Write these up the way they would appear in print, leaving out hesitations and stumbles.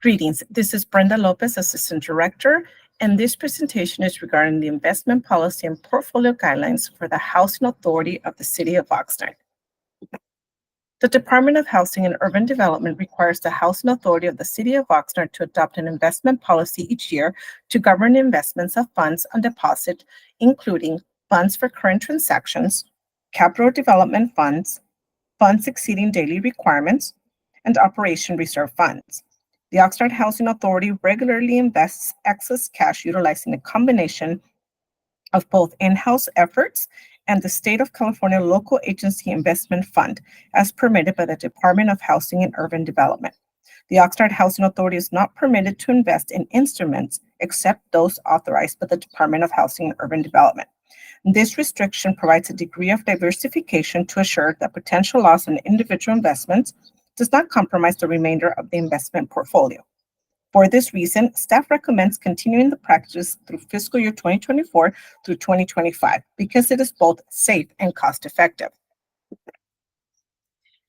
Greetings. This is Brenda Lopez, Assistant Director, and this presentation is regarding the investment policy and portfolio guidelines for the Housing Authority of the City of Oxnard. The Department of Housing and Urban Development requires the Housing Authority of the City of Oxnard to adopt an investment policy each year to govern investments of funds on deposit, including funds for current transactions, capital development funds, funds exceeding daily requirements, and operation reserve funds. The Oxnard Housing Authority regularly invests excess cash utilizing a combination of both in-house efforts and the State of California Local Agency Investment Fund, as permitted by the Department of Housing and Urban Development. The Oxnard Housing Authority is not permitted to invest in instruments except those authorized by the Department of Housing and Urban Development. This restriction provides a degree of diversification to assure that potential loss on individual investments does not compromise the remainder of the investment portfolio. For this reason, staff recommends continuing the practice through fiscal year 2024 through 2025 because it is both safe and cost-effective.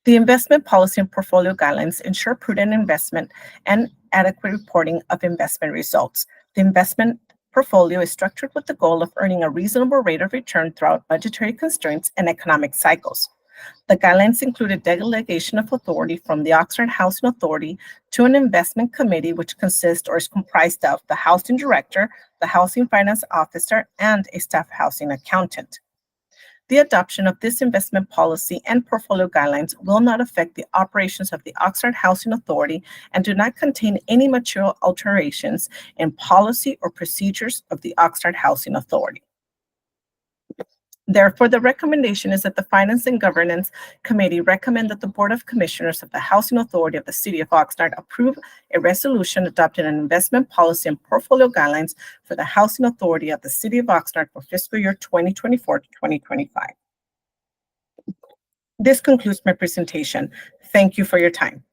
The investment policy and portfolio guidelines ensure prudent investment and adequate reporting of investment results. The investment portfolio is structured with the goal of earning a reasonable rate of return throughout budgetary constraints and economic cycles. The guidelines include a delegation of authority from the Oxnard Housing Authority to an investment committee, which consists or is comprised of the housing director, the housing finance officer, and a staff housing accountant. The adoption of this investment policy and portfolio guidelines will not affect the operations of the Oxnard Housing Authority and do not contain any material alterations in policy or procedures of the Oxnard Housing Authority. Therefore, the recommendation is that the Finance and Governance Committee recommend that the Board of Commissioners of the Housing Authority of the City of Oxnard approve a resolution adopting an investment policy and portfolio guidelines for the Housing Authority of the City of Oxnard for fiscal year 2024 to 2025. This concludes my presentation. Thank you for your time.